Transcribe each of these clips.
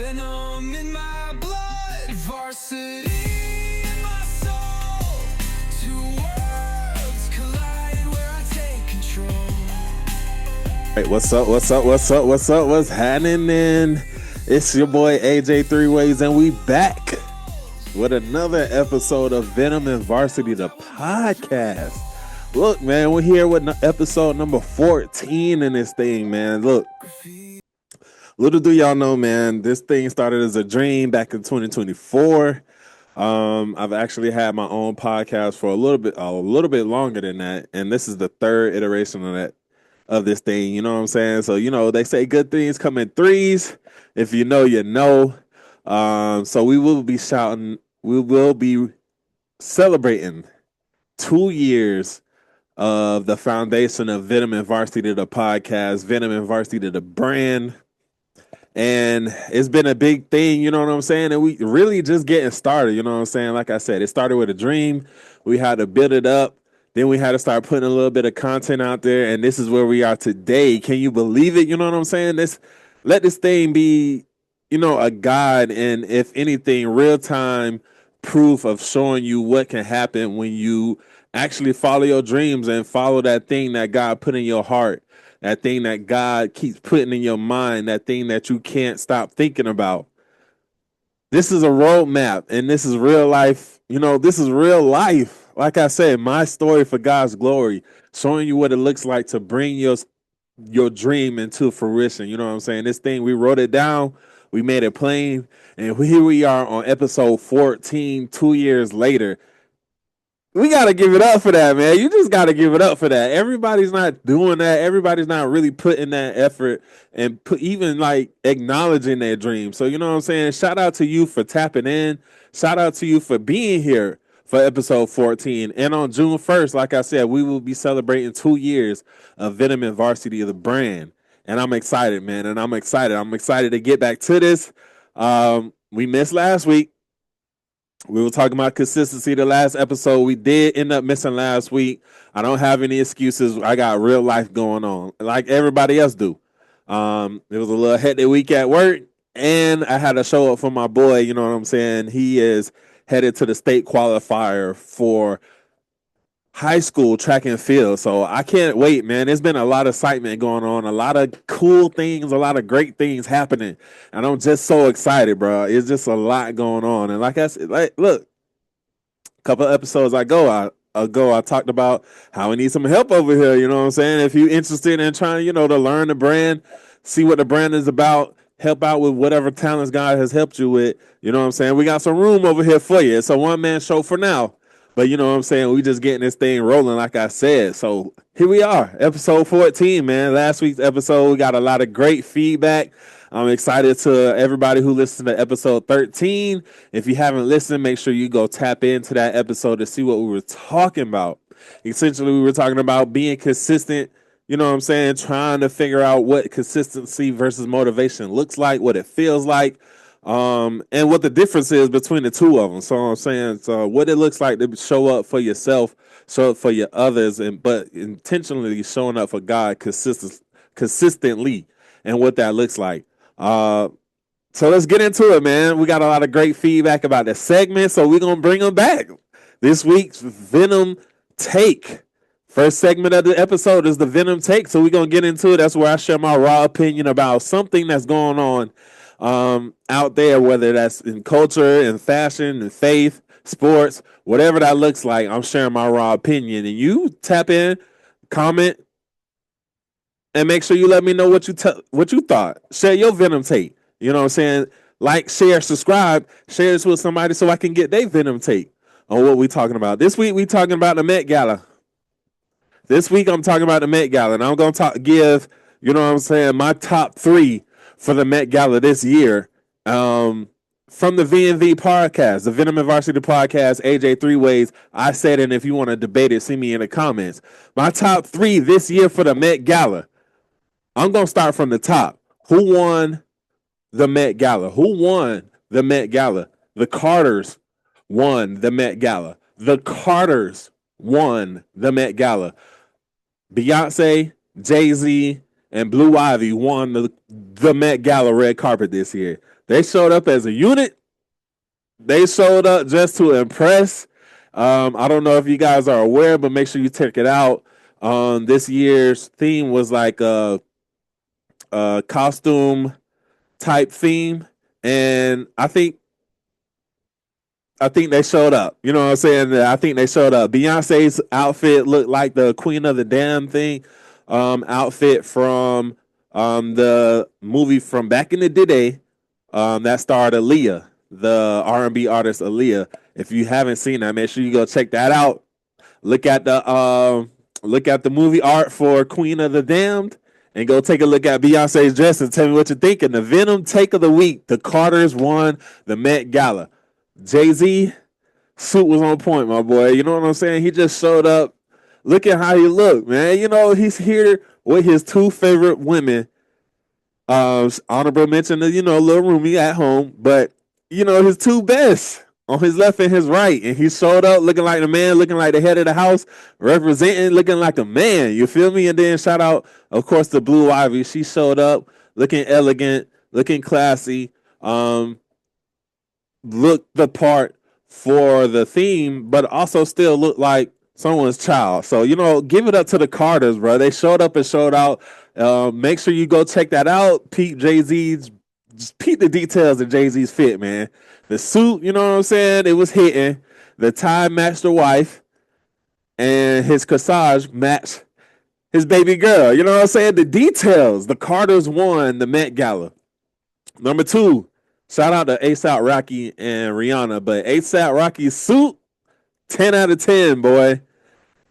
Venom in my blood, varsity in my soul. Two worlds collide where I take control. Hey, what's happening? It's your boy AJ Three Ways, and we back with another episode of Venom and Varsity, the podcast. Look, man, we're here with episode number 14 in this thing, man. Look, little do y'all know, man, this thing started as a dream back in 2024. I've actually had my own podcast for a little bit longer than that, and this is the third iteration of this thing. You know what I'm saying? So, they say good things come in threes. If you know, you know. So we will be celebrating 2 years of the foundation of Venom and Varsity, the podcast, Venom and Varsity, the brand. And it's been a big thing, you know what I'm saying? And we really just getting started, you know what I'm saying? Like I said, it started with a dream. We had to build it up. Then we had to start putting a little bit of content out there. And this is where we are today. Can you believe it? You know what I'm saying? Let this thing be, a guide. And if anything, real time proof of showing you what can happen when you actually follow your dreams and follow that thing that God put in your heart, that thing that God keeps putting in your mind, that thing that you can't stop thinking about. This is a roadmap, and this is real life. This is real life. Like I said, my story for God's glory, showing you what it looks like to bring your dream into fruition. You know what I'm saying? This thing, we wrote it down, we made it plain, and here we are on episode 14, 2 years later. We got to give it up for that, man. You just got to give it up for that. Everybody's not doing that. Everybody's not really putting that effort and even like acknowledging their dreams. So, you know what I'm saying? Shout out to you for tapping in. Shout out to you for being here for episode 14. And on June 1st, like I said, we will be celebrating 2 years of Venom and Varsity, the brand. And I'm excited, man. And I'm excited. I'm excited to get back to this. We missed last week. We were talking about consistency the last episode. We did end up missing last week. I don't have any excuses. I got real life going on like everybody else do. It was a little hectic week at work, and I had to show up for my boy. You know what I'm saying? He is headed to the state qualifier for high school track and field. So I can't wait, man. There's been a lot of excitement going on, a lot of cool things, a lot of great things happening. And I'm just so excited, bro. It's just a lot going on. And like I said, look, a couple of episodes ago, I talked about how we need some help over here. You know what I'm saying? If you're interested in trying, to learn the brand, see what the brand is about, help out with whatever talents God has helped you with. You know what I'm saying? We got some room over here for you. It's a one-man show for now. But you know what I'm saying? We just getting this thing rolling, like I said. So here we are, episode 14, man. Last week's episode, we got a lot of great feedback. I'm excited to everybody who listened to episode 13. If you haven't listened, make sure you go tap into that episode to see what we were talking about. Essentially, we were talking about being consistent, you know what I'm saying? Trying to figure out what consistency versus motivation looks like, what it feels like. And what the difference is between the two of them. So I'm saying, so what it looks like to show up for yourself, show up for your others, but intentionally showing up for God consistently, and what that looks like. So let's get into it, man. We got a lot of great feedback about the segment, so we're gonna bring them back. This week's Venom Take. First segment of the episode is the Venom Take, so we're gonna get into it. That's where I share my raw opinion about something that's going on out there, whether that's in culture and fashion and faith, sports, whatever that looks like. I'm sharing my raw opinion, and you tap in, comment, and make sure you let me know what you thought. Share your Venom Take. You know what I'm saying? Like, share, subscribe, share this with somebody so I can get their Venom Take on what we talking about. This week we talking about the Met Gala. This week I'm talking about the Met Gala, and I'm gonna give, you know what I'm saying, my top 3 for the Met Gala this year, from the VNV podcast, the Venom and Varsity podcast, AJ Three Ways. I said, and if you want to debate it, see me in the comments. My top 3 this year for the Met Gala. I'm going to start from the top. Who won the Met Gala? Who won the Met Gala? The Carters won the Met Gala. The Carters won the Met Gala. Beyonce, Jay-Z, and Blue Ivy won the Met Gala red carpet this year. They showed up as a unit. They showed up just to impress. I don't know if you guys are aware, but make sure you check it out. This year's theme was like a costume type theme, and I think they showed up. You know what I'm saying? I think they showed up. Beyonce's outfit looked like the Queen of the Damn thing outfit from the movie from back in the day that starred Aaliyah, the R&B artist Aaliyah. If you haven't seen that, make sure you go check that out. Look at the movie art for Queen of the Damned, and go take a look at Beyonce's dress and tell me what you think. And the Venom take of the week, the Carters won the Met Gala. Jay-Z suit was on point, my boy. You know what I'm saying? He just showed up. Look at how he looked, man. You know, he's here with his two favorite women. Honorable mention to, little Rumi at home, but his two best on his left and his right. And he showed up looking like the man, looking like the head of the house, representing, looking like a man. You feel me? And then shout out, of course, to Blue Ivy. She showed up looking elegant, looking classy, looked the part for the theme, but also still looked like someone's child. So, give it up to the Carters, bro. They showed up and showed out. Make sure you go check that out. Peep the details of Jay-Z's fit, man. The suit, you know what I'm saying? It was hitting. The tie matched the wife, and his corsage matched his baby girl. You know what I'm saying? The details. The Carters won the Met Gala. Number 2, shout out to ASAP Rocky and Rihanna, but ASAP Rocky's suit, 10 out of 10, boy.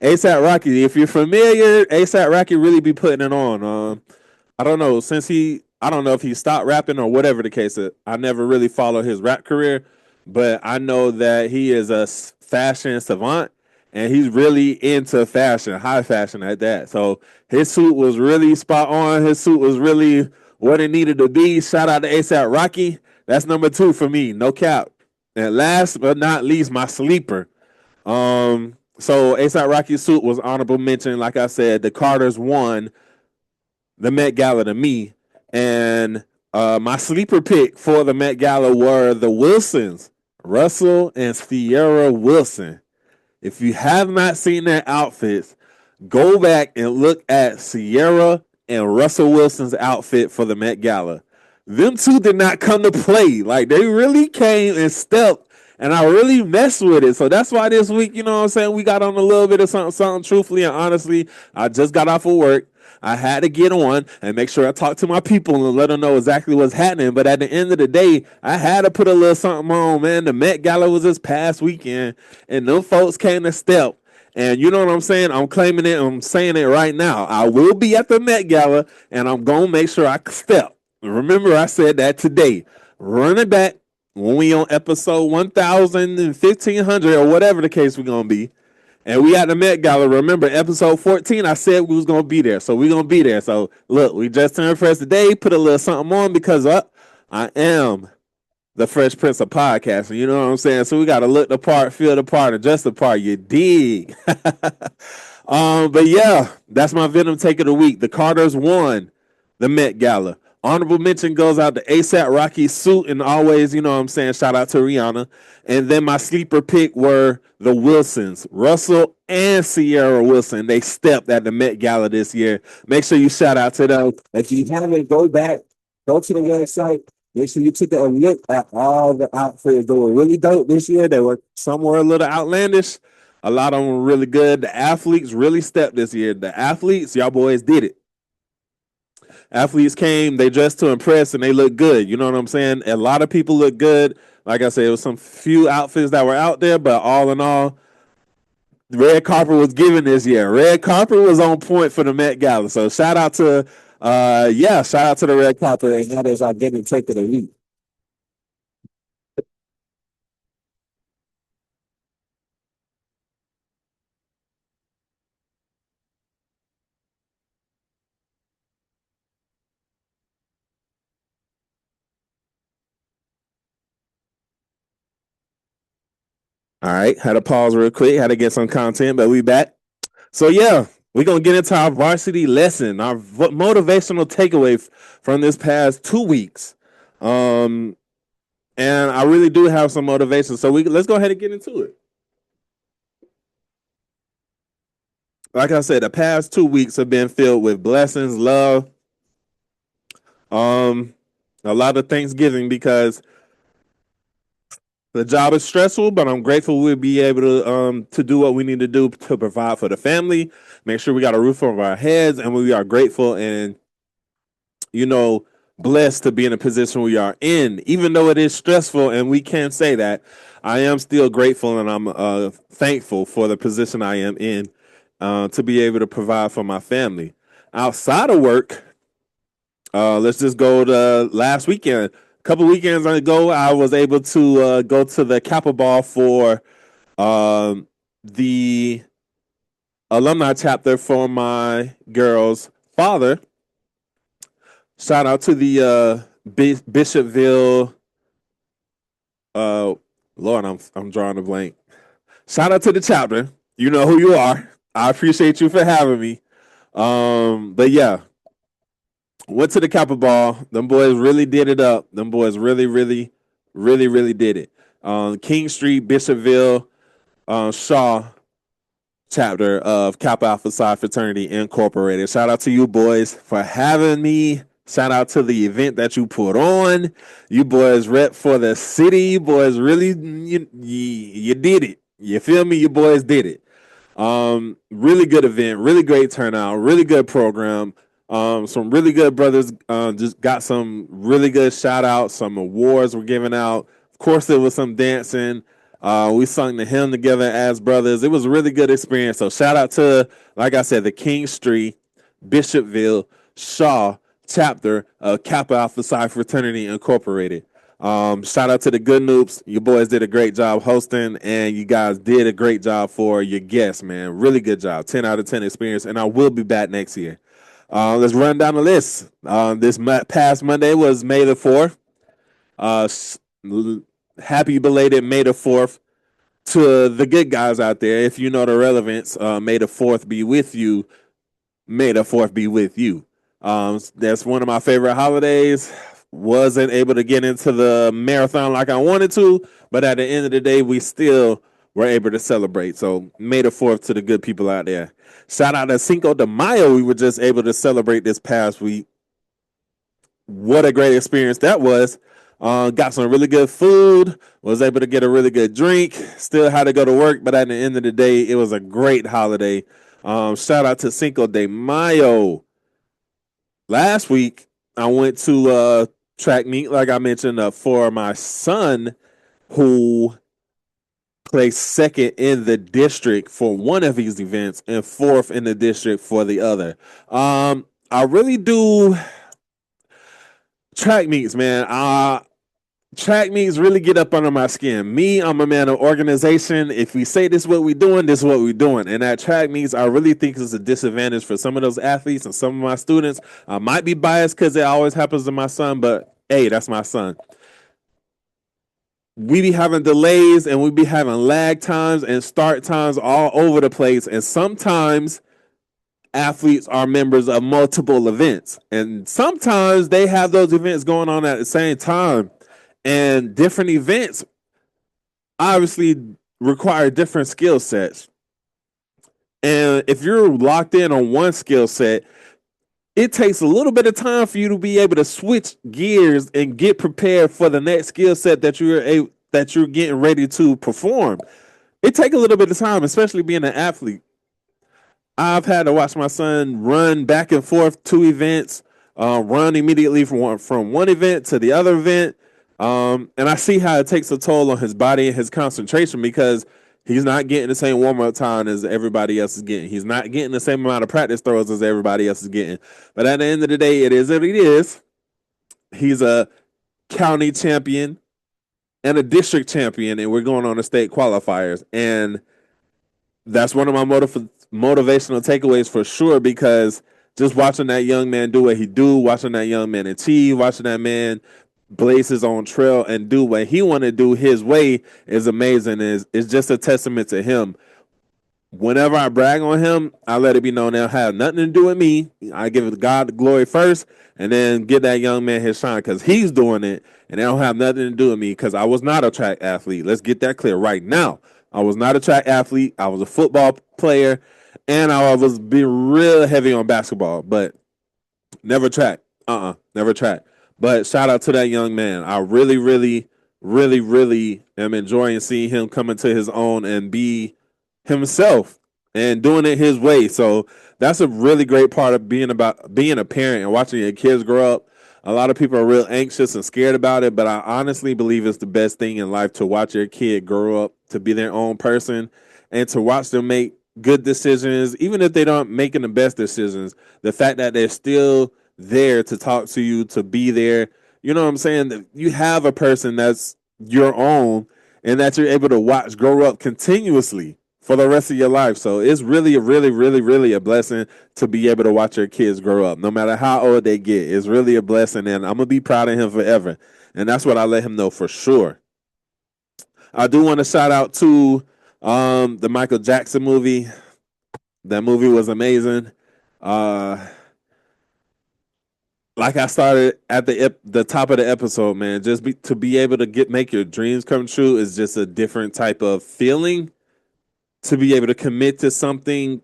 ASAP Rocky, if you're familiar, ASAP Rocky really be putting it on. I don't know, I don't know if he stopped rapping or whatever the case is. I never really followed his rap career, but I know that he is a fashion savant, and he's really into fashion, high fashion at that. So his suit was really spot on. His suit was really what it needed to be. Shout out to ASAP Rocky. That's number 2 for me, no cap. And last but not least, my sleeper. So ASAP Rocky's suit was honorable mention. Like I said, the Carters won the Met Gala to me. And my sleeper pick for the Met Gala were the Wilsons, Russell and Sierra Wilson. If you have not seen their outfits, go back and look at Sierra and Russell Wilson's outfit for the Met Gala. Them two did not come to play. Like, they really came and stepped, and I really messed with it. So that's why this week, you know what I'm saying, we got on a little bit of something. Truthfully and honestly, I just got off of work. I had to get on and make sure I talk to my people and let them know exactly what's happening. But at the end of the day, I had to put a little something on, man. The Met Gala was this past weekend, and them folks came to step. And you know what I'm saying? I'm claiming it. I'm saying it right now. I will be at the Met Gala, and I'm going to make sure I step. Remember, I said that today. Run it back when we on episode 1000 and 1500 or whatever the case we're going to be. And we at the Met Gala. Remember, episode 14, I said we was going to be there. So we're going to be there. So, look, we just turned fresh today. Put a little something on because I am the Fresh Prince of podcasting. You know what I'm saying? So we got to look the part, feel the part, and just the part. You dig? But, yeah, that's my Venom take of the week. The Carters won the Met Gala. Honorable mention goes out to ASAP Rocky's suit, and always, you know what I'm saying, shout out to Rihanna. And then my sleeper pick were the Wilsons, Russell and Sierra Wilson. They stepped at the Met Gala this year. Make sure you shout out to them. If you haven't, go back, go to the website. Make sure you take a look at all the outfits that were really dope this year. They were somewhere a little outlandish. A lot of them were really good. The athletes really stepped this year. The athletes, y'all boys did it. Athletes came, they dressed to impress, and they look good. You know what I'm saying? A lot of people look good. Like I said, it was some few outfits that were out there, but all in all, the red carpet was given this year. Red carpet was on point for the Met Gala. So shout out to the red carpet, and that is our give and take of the week. All right, had to pause real quick, had to get some content, but we back. So yeah, we're gonna get into our varsity lesson, our motivational takeaway from this past 2 weeks. And I really do have some motivation. So let's go ahead and get into it. Like I said, the past 2 weeks have been filled with blessings, love, um, a lot of Thanksgiving because the job is stressful, but I'm grateful we'll be able to do what we need to do to provide for the family, make sure we got a roof over our heads, and we are grateful and blessed to be in a position we are in. Even though it is stressful, and we can say that, I am still grateful and I'm thankful for the position I am in to be able to provide for my family. Outside of work, let's just go to last weekend. A couple weekends ago, I was able to go to the Kappa Ball for the alumni chapter for my girl's father. Shout out to the Bishopville. Lord, I'm drawing a blank. Shout out to the chapter. You know who you are. I appreciate you for having me. But yeah, went to the Kappa Ball. Them boys really did it up. Them boys really, really, really, really did it. King Street, Bishopville, Shaw chapter of Kappa Alpha Psi Fraternity Incorporated. Shout out to you boys for having me. Shout out to the event that you put on. You boys rep for the city. You boys really, you did it. You feel me? You boys did it. Really good event, really great turnout, really good program. Some really good brothers just got some really good shout outs. Some awards were given out. Of course, there was some dancing. We sung the hymn together as brothers. It was a really good experience. So shout out to, like I said, the King Street, Bishopville, Shaw chapter of Kappa Alpha Psi Fraternity Incorporated. Shout out to the Good Noops. You boys did a great job hosting, and you guys did a great job for your guests, man. Really good job. 10 out of 10 experience, and I will be back next year. Let's run down the list. This past Monday was May the 4th. Happy belated May the 4th to the good guys out there. If you know the relevance, May the 4th be with you. May the 4th be with you. That's one of my favorite holidays. Wasn't able to get into the marathon like I wanted to, but at the end of the day, we still were able to celebrate. So May the 4th to the good people out there. Shout out to Cinco de Mayo. We were just able to celebrate this past week. What a great experience that was. Got some really good food, was able to get a really good drink, still had to go to work, but at the end of the day, it was a great holiday. Shout out to Cinco de Mayo. Last week, I went to track meet, like I mentioned, for my son, who placed second in the district for one of these events and fourth in the district for the other. I really do track meets, man. Track meets really get up under my skin. Me, I'm a man of organization. If we say this is what we're doing, this is what we're doing. And at track meets, I really think it's a disadvantage for some of those athletes and some of my students. I might be biased because it always happens to my son, but hey, that's my son. We be having delays and we be having lag times and start times all over the place. And sometimes athletes are members of multiple events. And sometimes they have those events going on at the same time. And different events obviously require different skill sets. And if you're locked in on one skill set, it takes a little bit of time for you to be able to switch gears and get prepared for the next skill set that you're getting ready to perform. It takes a little bit of time, especially being an athlete. I've had to watch my son run back and forth two events, run immediately from one event to the other event. And I see how it takes a toll on his body and his concentration because he's not getting the same warm-up time as everybody else is getting. He's not getting the same amount of practice throws as everybody else is getting. But at the end of the day, it is what it is. He's a county champion and a district champion, and we're going on to state qualifiers. And that's one of my motivational takeaways for sure, because just watching that young man do what he do, watching that young man achieve, watching that man blaze his own trail and do what he want to do his way is amazing. Is just a testament to him. whenever I brag on him, I let it be known they'll have nothing to do with me. I give God the glory first, and then give that young man his shine because he's doing it, and they don't have nothing to do with me because I was not a track athlete. Let's get that clear right now. I was not a track athlete. I was a football player, and I was being real heavy on basketball, but never track. Never track. But shout out to that young man. I really, really, really, really am enjoying seeing him come into his own and be himself and doing it his way. So that's a really great part of being a parent and watching your kids grow up. A lot of people are real anxious and scared about it, but I honestly believe it's the best thing in life to watch your kid grow up to be their own person and to watch them make good decisions, even if they don't making the best decisions. The fact that they're still there to talk to you, to be there, you know what I'm saying? That you have a person that's your own and that you're able to watch grow up continuously for the rest of your life. So it's really, really, really, really a blessing to be able to watch your kids grow up, no matter how old they get. It's really a blessing, and I'm gonna be proud of him forever. And that's what I let him know for sure. I do want to shout out to the Michael Jackson movie. That movie was amazing. Uh, like I started at the top of the episode, man, to be able to make your dreams come true is just a different type of feeling. To be able to commit to something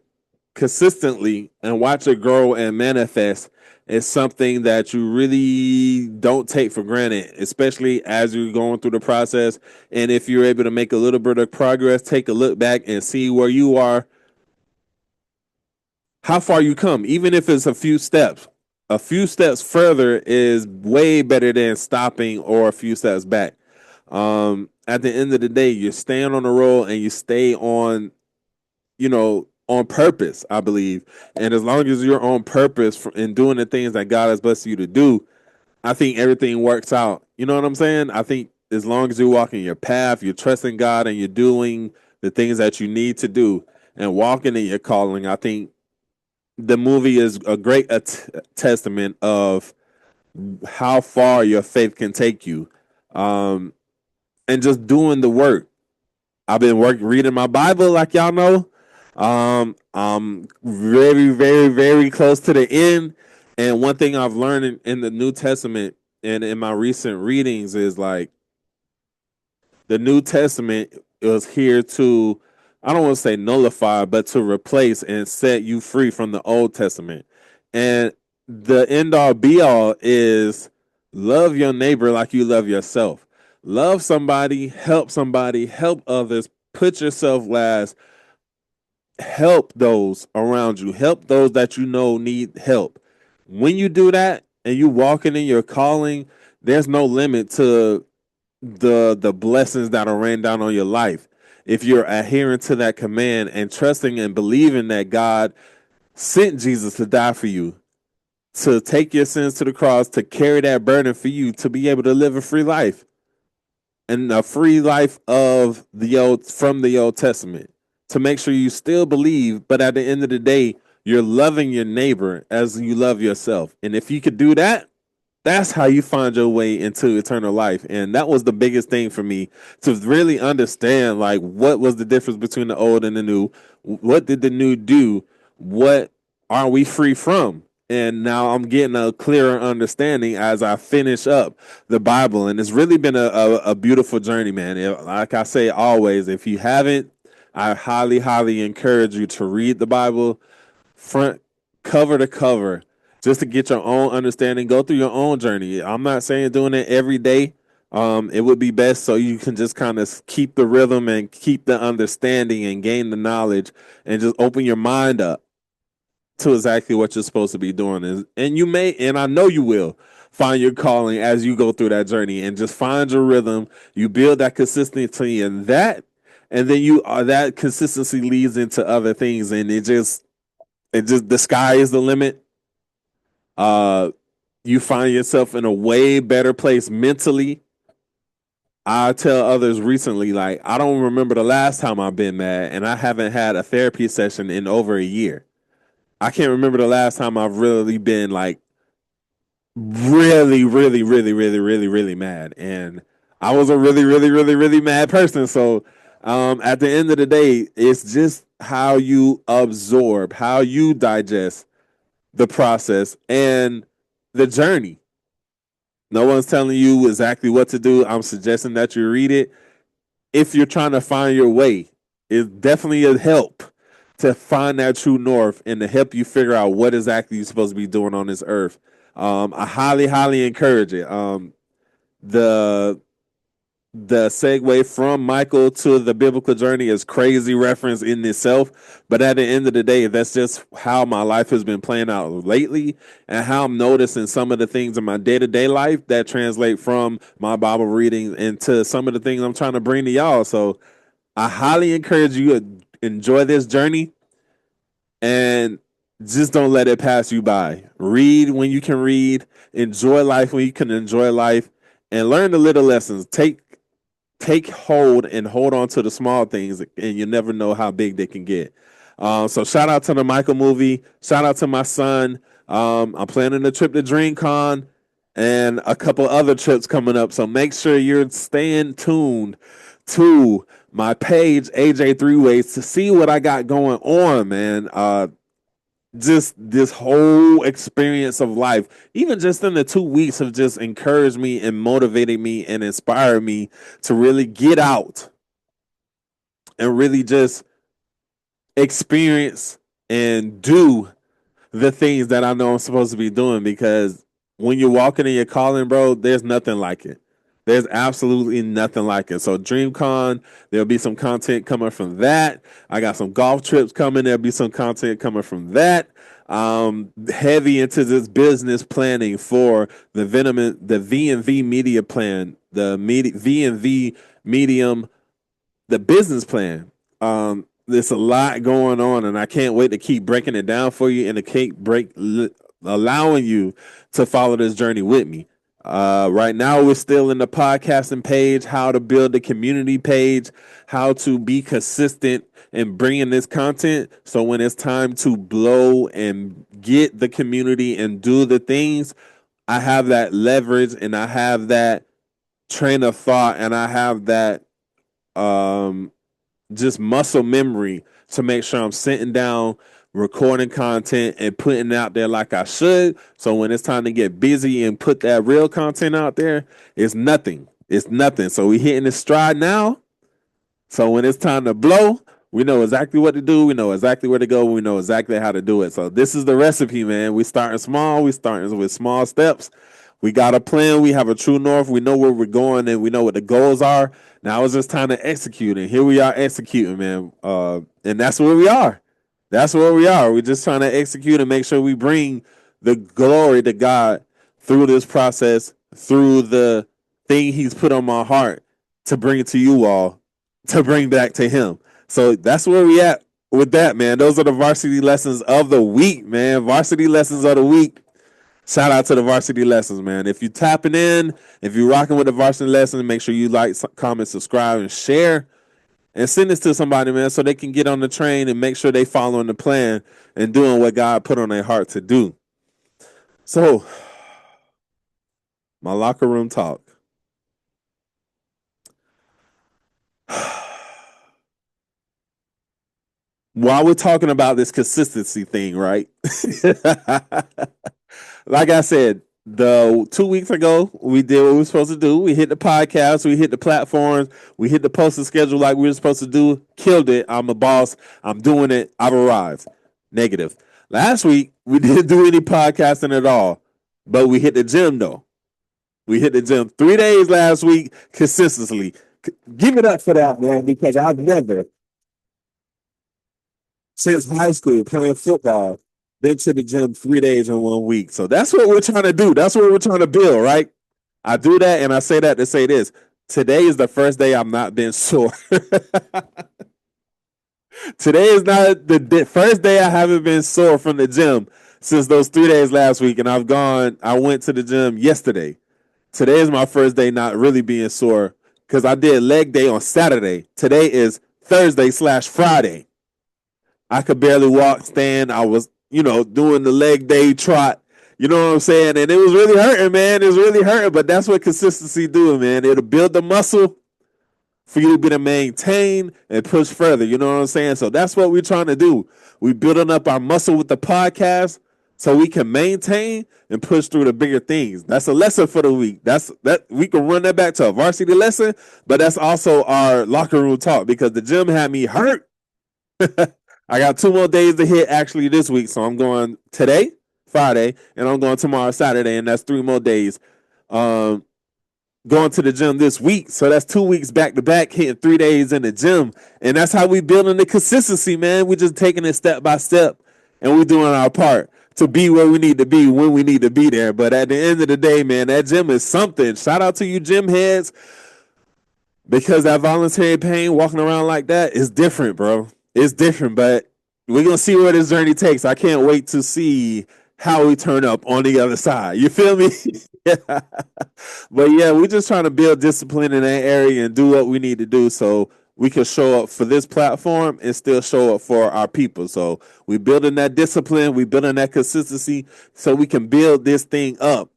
consistently and watch it grow and manifest is something that you really don't take for granted, especially as you're going through the process. And if you're able to make a little bit of progress, take a look back and see where you are, how far you come, even if it's a few steps. A few steps further is way better than stopping or a few steps back. At the end of the day, you're staying on the road and you stay on, on purpose, I believe. And as long as you're on purpose in doing the things that God has blessed you to do, I think everything works out. You know what I'm saying? I think as long as you're walking your path, you're trusting God and you're doing the things that you need to do and walking in your calling, I think the movie is a great testament of how far your faith can take you. And just doing the work. I've been reading my Bible, like y'all know. I'm very, very, very close to the end. And one thing I've learned in the New Testament and in my recent readings is like the New Testament is here to, I don't want to say nullify, but to replace and set you free from the Old Testament. And the end all be all is love your neighbor like you love yourself. Love somebody, help others, put yourself last, help those around you, help those that you know need help. When you do that and you walking in your calling, there's no limit to the blessings that are rain down on your life. If you're adhering to that command and trusting and believing that God sent Jesus to die for you, to take your sins to the cross, to carry that burden for you, to be able to live a free life. And a free life from the Old Testament, to make sure you still believe, but at the end of the day, you're loving your neighbor as you love yourself. And if you could do that, that's how you find your way into eternal life. And that was the biggest thing for me, to really understand like what was the difference between the old and the new. What did the new do? What are we free from? And now I'm getting a clearer understanding as I finish up the Bible. And it's really been a beautiful journey, man. Like I say always, if you haven't, I highly, highly encourage you to read the Bible front cover to cover, just to get your own understanding, go through your own journey. I'm not saying doing it every day. It would be best so you can just kind of keep the rhythm and keep the understanding and gain the knowledge and just open your mind up to exactly what you're supposed to be doing. And you may, and I know you will, find your calling as you go through that journey and just find your rhythm. You build that consistency and then that consistency leads into other things, and it just the sky is the limit. You find yourself in a way better place mentally. I tell others recently, like, I don't remember the last time I've been mad, and I haven't had a therapy session in over a year. I can't remember the last time I've really been like really, really, really, really, really, really mad. And I was a really, really, really, really mad person. So at the end of the day, it's just how you absorb, how you digest the process and the journey. No one's telling you exactly what to do. I'm suggesting that you read it if you're trying to find your way. It's definitely a help to find that true north and to help you figure out what exactly you're supposed to be doing on this earth. I highly, highly encourage it. The the segue from Michael to the biblical journey is crazy reference in itself. But at the end of the day, that's just how my life has been playing out lately and how I'm noticing some of the things in my day to day life that translate from my Bible reading into some of the things I'm trying to bring to y'all. So I highly encourage you to enjoy this journey and just don't let it pass you by. Read when you can read, enjoy life when you can enjoy life, and learn the little lessons. Take hold and hold on to the small things, and you never know how big they can get. So shout out to the Michael movie. Shout out to my son. I'm planning a trip to DreamCon and a couple other trips coming up. So make sure you're staying tuned to my page, AJ Three Ways, to see what I got going on, man. Just this whole experience of life, even just in the 2 weeks, have just encouraged me and motivated me and inspired me to really get out and really just experience and do the things that I know I'm supposed to be doing. Because when you're walking in your calling, bro, there's nothing like it. There's absolutely nothing like it. So DreamCon, there'll be some content coming from that. I got some golf trips coming. There'll be some content coming from that. Heavy into this business planning for the V&V media plan, V&V medium, the business plan. There's a lot going on, and I can't wait to keep breaking it down for you and to keep allowing you to follow this journey with me. Right now, we're still in the podcasting page, how to build a community page, how to be consistent in bringing this content. So when it's time to blow and get the community and do the things, I have that leverage and I have that train of thought and I have that just muscle memory to make sure I'm sitting down, recording content and putting it out there like I should. So when it's time to get busy and put that real content out there, it's nothing. It's nothing. So we hitting the stride now. So when it's time to blow, we know exactly what to do. We know exactly where to go. We know exactly how to do it. So this is the recipe, man. We starting small. We starting with small steps. We got a plan. We have a true north. We know where we're going and we know what the goals are. Now it's just time to execute. And here we are executing, man. And that's where we are. That's where we are. We're just trying to execute and make sure we bring the glory to God through this process, through the thing He's put on my heart to bring it to you all, to bring back to Him. So that's where we at with that, man. Those are the varsity lessons of the week, man. Varsity lessons of the week. Shout out to the varsity lessons, man. If you're tapping in, if you're rocking with the varsity lessons, make sure you like, comment, subscribe, and share. And send this to somebody, man, so they can get on the train and make sure they following the plan and doing what God put on their heart to do. So, my locker room talk. While we're talking about this consistency thing, right? Like I said, the 2 weeks ago, we did what we were supposed to do. We hit the podcast, we hit the platforms, we hit the posting schedule like we were supposed to do. Killed it. I'm a boss. I'm doing it. I've arrived. Negative. Last week, we didn't do any podcasting at all, but we hit the gym, though. We hit the gym 3 days last week consistently. Give it up for that, man, because I've never, since high school, playing football, been to the gym 3 days in 1 week. So that's what we're trying to do. That's what we're trying to build, right? I do that and I say that to say this. Today is the first day I'm not been sore. Today is not the first day I haven't been sore from the gym since those 3 days last week. And I went to the gym yesterday. Today is my first day not really being sore because I did leg day on Saturday. Today is Thursday/Friday. I could barely walk, stand. I was, doing the leg day trot. You know what I'm saying? And it was really hurting, man. It was really hurting, but that's what consistency do, man. It'll build the muscle for you to be to maintain and push further. You know what I'm saying? So that's what we're trying to do. We're building up our muscle with the podcast so we can maintain and push through the bigger things. That's a lesson for the week. That we can run that back to a varsity lesson, but that's also our locker room talk because the gym had me hurt. I got 2 more days to hit actually this week. So I'm going today, Friday, and I'm going tomorrow, Saturday, and that's 3 more days. Going to the gym this week. So that's 2 weeks back to back, hitting 3 days in the gym. And that's how we building the consistency, man. We just taking it step by step and we're doing our part to be where we need to be when we need to be there. But at the end of the day, man, that gym is something. Shout out to you gym heads, because that voluntary pain walking around like that is different, bro. It's different, but we're going to see where this journey takes. I can't wait to see how we turn up on the other side. You feel me? But yeah, we're just trying to build discipline in that area and do what we need to do so we can show up for this platform and still show up for our people. So we're building that discipline, we're building that consistency so we can build this thing up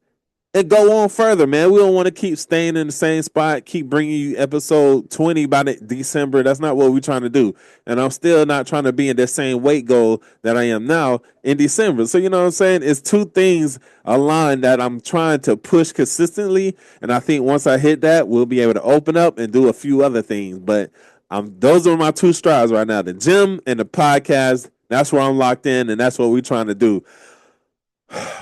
and go on further, man. We don't want to keep staying in the same spot, keep bringing you episode 20 by December. That's not what we're trying to do. And I'm still not trying to be in that same weight goal that I am now in December. So, you know what I'm saying? It's 2 things aligned that I'm trying to push consistently. And I think once I hit that, we'll be able to open up and do a few other things. But those are my 2 strides right now, the gym and the podcast. That's where I'm locked in, and that's what we're trying to do.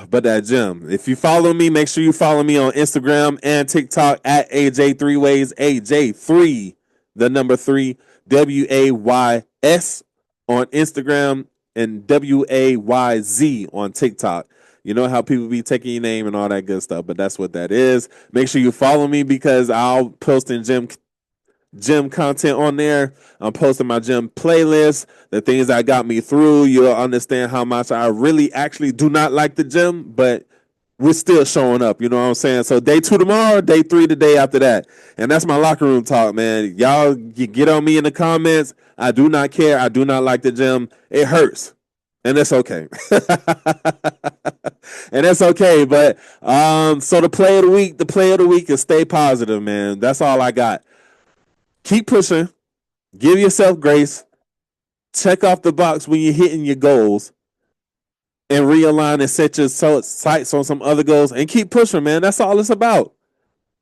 But that gym, if you follow me, make sure you follow me on Instagram and TikTok at AJ3Ways, AJ3, the number 3, WAYS on Instagram and WAYZ on TikTok. You know how people be taking your name and all that good stuff, but that's what that is. Make sure you follow me because I'll post in gym content on there. I'm posting my gym playlist, the things that got me through. You'll understand how much I really actually do not like the gym, but we're still showing up. You know what I'm saying? So day 2 tomorrow, day 3 the day after that. And that's my locker room talk, man. Y'all get on me in the comments. I do not care. I do not like the gym. It hurts. And that's okay. And that's okay. But so the play of the week is stay positive, man. That's all I got. Keep pushing. Give yourself grace. Check off the box when you're hitting your goals. And realign and set your sights on some other goals. And keep pushing, man. That's all it's about.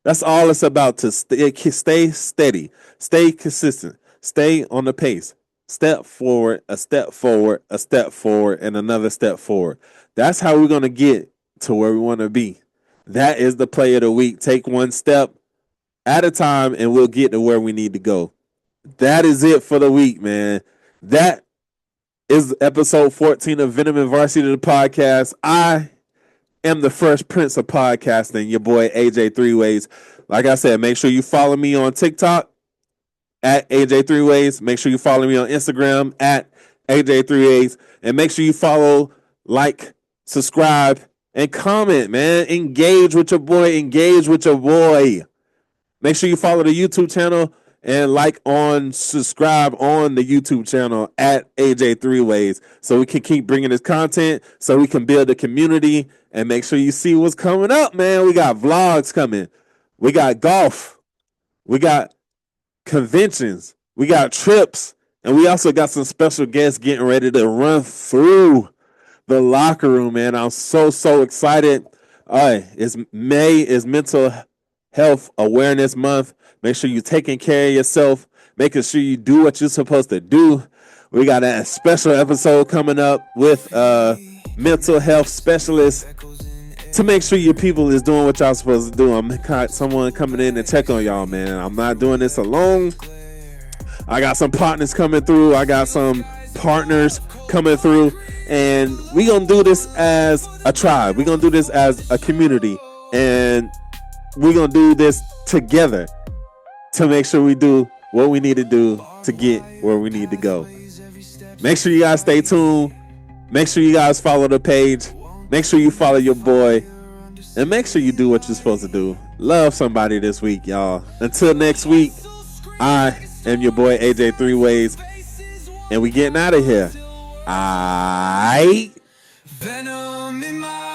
That's all it's about. To stay steady. Stay consistent. Stay on the pace. Step forward, a step forward, a step forward, and another step forward. That's how we're going to get to where we want to be. That is the play of the week. Take one step at a time, and we'll get to where we need to go. That is it for the week, man. That is episode 14 of Venom and Varsity, the podcast. I am the first prince of podcasting, your boy AJ3Ways. Like I said, make sure you follow me on TikTok at AJ3Ways. Make sure you follow me on Instagram at AJ3Ways. And make sure you follow, like, subscribe, and comment, man. Engage with your boy. Engage with your boy. Make sure you follow the YouTube channel and subscribe on the YouTube channel at AJ3Ways so we can keep bringing this content, so we can build a community, and make sure you see what's coming up, man. We got vlogs coming. We got golf. We got conventions. We got trips. And we also got some special guests getting ready to run through the locker room, man. I'm so excited. May is Mental Health Awareness Month. Make sure you're taking care of yourself, making sure you do what you're supposed to do. We got a special episode coming up with mental health specialist to make sure your people is doing what y'all supposed to do. I'm someone coming in and check on y'all, man. I'm not doing this alone. I got some partners coming through. I got some partners coming through, and we gonna do this as a tribe. We gonna do this as a community, and we're going to do this together to make sure we do what we need to do to get where we need to go. Make sure you guys stay tuned. Make sure you guys follow the page. Make sure you follow your boy. And make sure you do what you're supposed to do. Love somebody this week, y'all. Until next week, I am your boy AJ3Ways. And we getting out of here. Aight. Venom in my